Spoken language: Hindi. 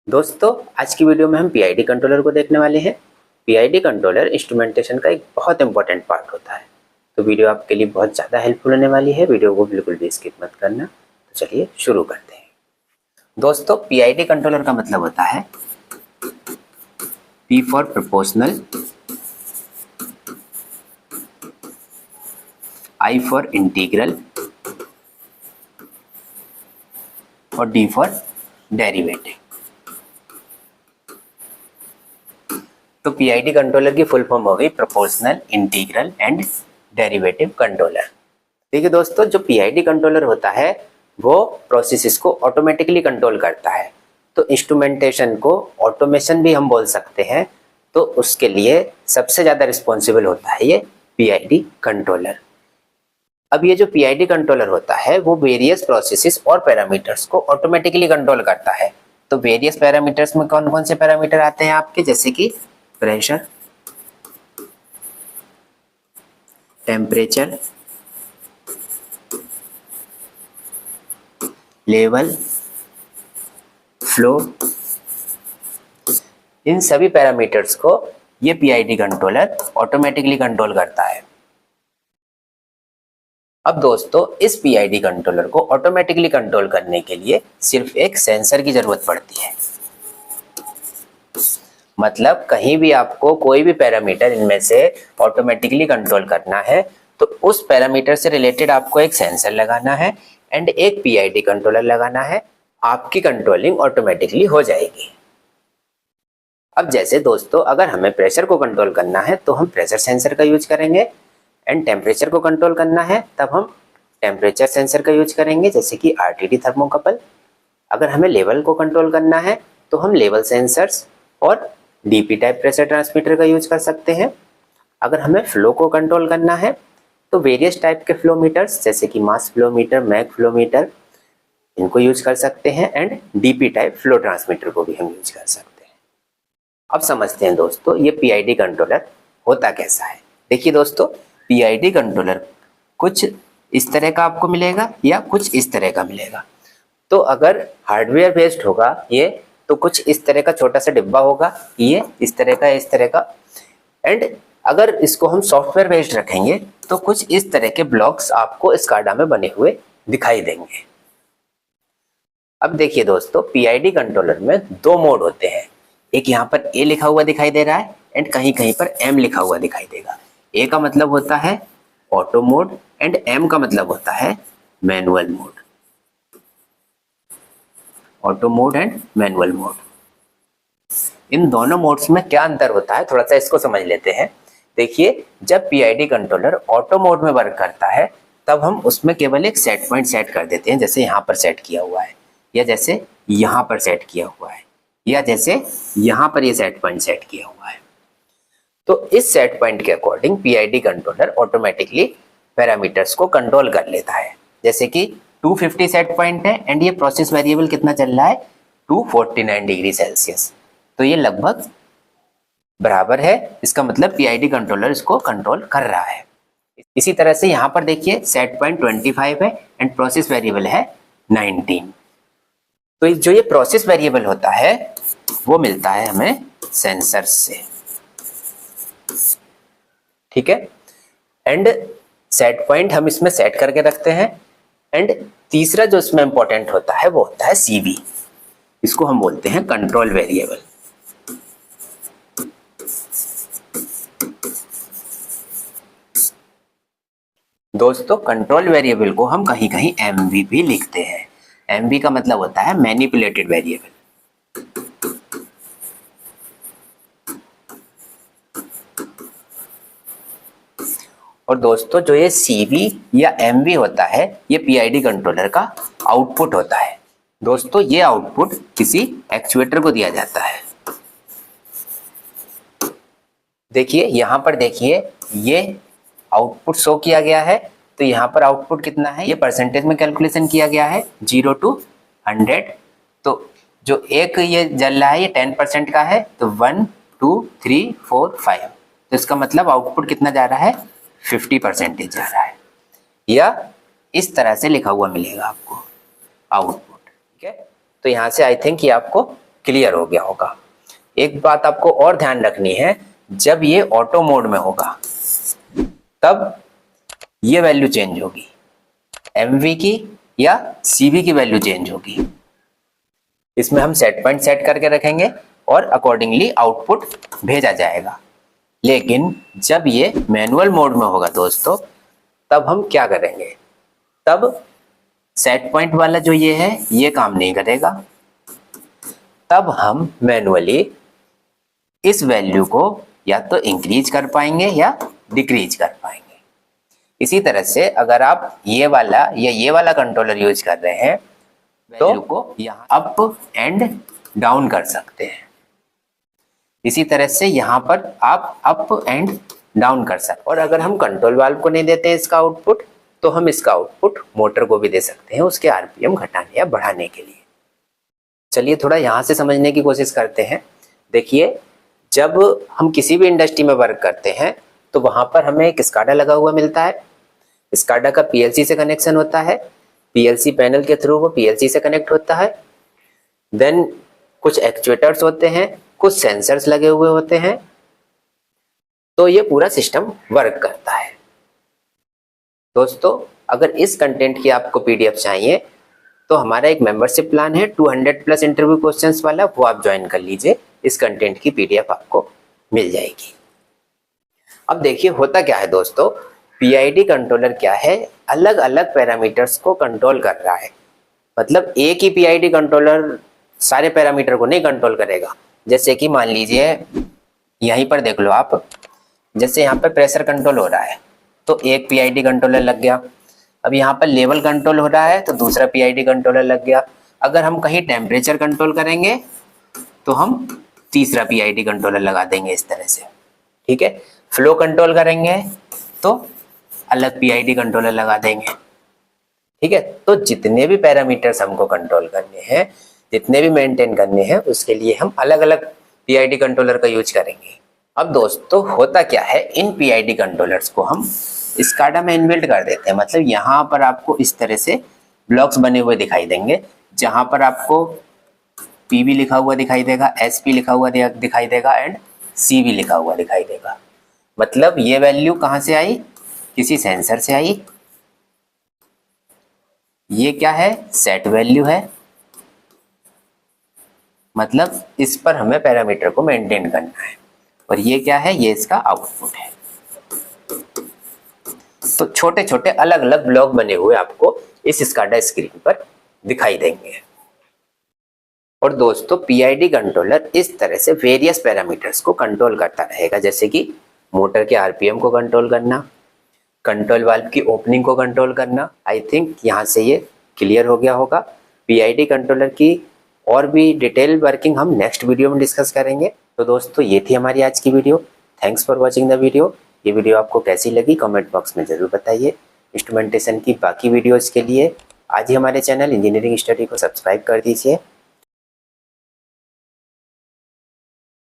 दोस्तों आज की वीडियो में हम पीआईडी कंट्रोलर को देखने वाले हैं। पीआईडी कंट्रोलर इंस्ट्रूमेंटेशन का एक बहुत इंपॉर्टेंट पार्ट होता है, तो वीडियो आपके लिए बहुत ज़्यादा हेल्पफुल होने वाली है। वीडियो को बिल्कुल भी स्किप मत करना। तो चलिए शुरू करते हैं। दोस्तों पीआईडी कंट्रोलर का मतलब होता है P for proportional, I for integral और D फॉर डेरिवेटिव। तो पीआईडी कंट्रोलर की फुल फॉर्म हो गई proportional, integral and derivative controller. देखिए दोस्तों, जो पीआईडी कंट्रोलर होता है वो प्रोसेसेस को ऑटोमेटिकली कंट्रोल करता है। तो इंस्ट्रूमेंटेशन को ऑटोमेशन भी हम बोल सकते हैं। तो उसके लिए सबसे ज़्यादा रिस्पॉन्सिबल होता है ये पीआईडी कंट्रोलर। अब ये जो पीआईडी कंट्रोलर होता है वो वेरियस प्रोसेसेस और पैरामीटर्स को ऑटोमेटिकली कंट्रोल करता है। तो वेरियस पैरामीटर्स में कौन कौन से पैरामीटर आते हैं आपके, जैसे कि प्रेशर, टेम्परेचर, लेवल, फ्लो, इन सभी पैरामीटर्स को ये पीआईडी कंट्रोलर ऑटोमेटिकली कंट्रोल करता है। अब दोस्तों इस पीआईडी कंट्रोलर को ऑटोमेटिकली कंट्रोल करने के लिए सिर्फ एक सेंसर की जरूरत पड़ती है। मतलब कहीं भी आपको कोई भी पैरामीटर इनमें से ऑटोमेटिकली कंट्रोल करना है तो उस पैरामीटर से रिलेटेड आपको एक सेंसर लगाना है एंड एक पीआईडी कंट्रोलर लगाना है। आपकी कंट्रोलिंग ऑटोमेटिकली हो जाएगी। अब जैसे दोस्तों अगर हमें प्रेशर को कंट्रोल करना है तो हम प्रेशर सेंसर का यूज करेंगे एंड टेम्परेचर को कंट्रोल करना है तब हम टेम्परेचर सेंसर का यूज करेंगे, जैसे कि आरटीडी थर्मोकपल। अगर हमें लेवल को कंट्रोल करना है तो हम लेवल सेंसर्स और डीपी टाइप प्रेशर ट्रांसमीटर का यूज कर सकते हैं। अगर हमें फ्लो को कंट्रोल करना है तो वेरियस टाइप के फ्लो मीटर्स, जैसे कि mass flow meter, mag flow meter, इनको यूज कर सकते हैं and DP type flow transmitter को भी हम यूज कर सकते हैं। अब समझते हैं दोस्तों ये पीआईडी कंट्रोलर होता कैसा है। देखिए दोस्तों, पीआईडी कंट्रोलर कुछ इस तरह का आपको मिलेगा या कुछ इस तरह का मिलेगा। तो अगर हार्डवेयर बेस्ड होगा ये तो कुछ इस तरह का छोटा सा डिब्बा होगा, ये इस तरह का एंड अगर इसको हम सॉफ्टवेयर बेस्ड रखेंगे तो कुछ इस तरह के ब्लॉक्स आपको स्काडा में बने हुए दिखाई देंगे। अब देखिए दोस्तों, पीआईडी कंट्रोलर में दो मोड होते हैं। एक यहाँ पर ए लिखा हुआ दिखाई दे रहा है एंड कहीं कहीं पर एम लिखा हुआ दिखाई देगा। ए का मतलब होता है ऑटो मोड एंड एम का मतलब होता है manual mode. Auto mode and manual mode, इन दोनों मोड्स में क्या अंतर होता है थोड़ा सा इसको समझ लेते हैं। देखिए, जब पीआईडी कंट्रोलर ऑटो मोड में वर्क करता है तब हम उसमें केवल एक सेट पॉइंट सेट कर देते हैं, जैसे यहाँ पर सेट किया हुआ है या जैसे यहाँ पर सेट किया हुआ है या जैसे यहाँ पर ये सेट पॉइंट सेट किया हुआ है। तो इस सेट पॉइंट के according PID controller automatically parameters को कंट्रोल कर लेता है। जैसे कि 250 सेट पॉइंट है एंड ये प्रोसेस वेरिएबल कितना चल रहा है 249 डिग्री सेल्सियस, तो ये लगभग बराबर है। इसका मतलब पीआईडी कंट्रोलर इसको कंट्रोल कर रहा है। इसी तरह से यहाँ पर देखिए सेट पॉइंट 25 है एंड प्रोसेस वेरिएबल है 19। तो जो ये प्रोसेस वेरिएबल होता है वो मिलता है हमें सेंसर से, ठीक है। एंड सेट पॉइंट हम इसमें सेट करके रखते हैं एंड तीसरा जो इसमें इंपॉर्टेंट होता है वो होता है सीवी। इसको हम बोलते हैं कंट्रोल वेरिएबल। दोस्तों कंट्रोल वेरिएबल को हम कहीं कहीं एमवी भी लिखते हैं। एमवी का मतलब होता है मैनिपुलेटेड वेरिएबल। और दोस्तों जो ये सीवी या एमवी होता है ये पीआईडी कंट्रोलर का आउटपुट होता है। दोस्तों ये आउटपुट किसी एक्चुएटर को दिया जाता है। देखिए यहाँ पर देखिए ये आउटपुट शो किया गया है। तो यहाँ पर आउटपुट कितना है, ये परसेंटेज में कैलकुलेशन किया गया है 0 to 100। तो जो एक ये जल रहा है ये 10% का है, तो 1 2 3 4 5, तो इसका मतलब आउटपुट कितना जा रहा है 50% जा रहा है। या इस तरह से लिखा हुआ मिलेगा आपको आउटपुट, ठीक है। तो यहाँ से आई थिंक ये आपको क्लियर हो गया होगा। एक बात आपको और ध्यान रखनी है, जब ये ऑटो मोड में होगा तब ये वैल्यू चेंज होगी, MV की या CV की वैल्यू चेंज होगी। इसमें हम सेट पॉइंट सेट करके रखेंगे और अकॉर्डिंगली आउटपुट भेजा जाएगा। लेकिन जब ये मैनुअल मोड में होगा दोस्तों, तब हम क्या करेंगे, तब सेट पॉइंट वाला जो ये है ये काम नहीं करेगा। तब हम मैनुअली इस वैल्यू को या तो इंक्रीज कर पाएंगे या डिक्रीज कर पाएंगे। इसी तरह से अगर आप ये वाला या ये वाला कंट्रोलर यूज कर रहे हैं तो को यहाँ अप एंड डाउन कर सकते हैं। इसी तरह से यहाँ पर आप अप एंड डाउन कर सकते हैं। और अगर हम कंट्रोल वाल्व को नहीं देते हैं इसका आउटपुट, तो हम इसका आउटपुट मोटर को भी दे सकते हैं उसके RPM घटाने या बढ़ाने के लिए। चलिए थोड़ा यहाँ से समझने की कोशिश करते हैं। देखिए, जब हम किसी भी इंडस्ट्री में वर्क करते हैं तो वहाँ पर हमें एक स्काडा लगा हुआ मिलता है। स्काडा का PLC से कनेक्शन होता है, PLC पैनल के थ्रू वो PLC से कनेक्ट होता है। देन कुछ एक्चुएटर्स होते हैं, कुछ सेंसर्स लगे हुए होते हैं, तो ये पूरा सिस्टम वर्क करता है। दोस्तों, अगर इस कंटेंट की आपको PDF चाहिए तो हमारा एक मेंबरशिप प्लान है 200+ इंटरव्यू क्वेश्चंस वाला, वो आप ज्वाइन कर लीजिए। इस कंटेंट की PDF आपको मिल जाएगी। अब देखिए होता क्या है दोस्तों, PID कंट्रोलर क्या है, अलग अलग पैरामीटर्स को कंट्रोल कर रहा है। मतलब एक ही PID कंट्रोलर सारे पैरामीटर को नहीं कंट्रोल करेगा। जैसे कि मान लीजिए यहीं पर देख लो आप, जैसे यहाँ पर प्रेशर कंट्रोल हो रहा है तो एक PID कंट्रोलर लग गया। अब यहाँ पर लेवल कंट्रोल हो रहा है तो दूसरा PID कंट्रोलर लग गया। अगर हम कहीं टेम्परेचर कंट्रोल करेंगे तो हम तीसरा PID कंट्रोलर लगा देंगे इस तरह से, ठीक है। फ्लो कंट्रोल करेंगे तो अलग PID कंट्रोलर लगा देंगे, ठीक है। तो जितने भी पैरामीटर्स हमको कंट्रोल करने हैं, जितने भी मेंटेन करने हैं, उसके लिए हम अलग अलग PID कंट्रोलर का यूज करेंगे। अब दोस्तों होता क्या है, इन PID कंट्रोलर्स को हम स्काडा में इनबिल्ट कर देते हैं। मतलब यहाँ पर आपको इस तरह से ब्लॉक्स बने हुए दिखाई देंगे, जहां पर आपको PB लिखा हुआ दिखाई देगा, SP लिखा हुआ दिखाई देगा एंड CV लिखा हुआ दिखाई देगा। मतलब ये वैल्यू कहाँ से आई, किसी सेंसर से आई। ये क्या है, सेट वैल्यू है, मतलब इस पर हमें पैरामीटर को मेंटेन करना है। और ये क्या है, ये इसका आउटपुट है। तो छोटे छोटे अलग अलग ब्लॉक बने हुए आपको इस स्काडा स्क्रीन पर दिखाई देंगे। और दोस्तों PID कंट्रोलर इस तरह से वेरियस पैरामीटर्स को कंट्रोल करता रहेगा, जैसे कि मोटर के RPM को कंट्रोल करना, कंट्रोल वाल्व की ओपनिंग को कंट्रोल करना। आई थिंक यहाँ से ये क्लियर हो गया होगा। PID कंट्रोलर की और भी डिटेल वर्किंग हम नेक्स्ट वीडियो में डिस्कस करेंगे। तो दोस्तों ये थी हमारी आज की video. Thanks for watching the video. ये वीडियो आपको कैसी लगी कमेंट बॉक्स में ज़रूर बताइए। इंस्ट्रूमेंटेशन की बाकी वीडियोज़ के लिए आज ही हमारे चैनल इंजीनियरिंग स्टडी को सब्सक्राइब कर दीजिए।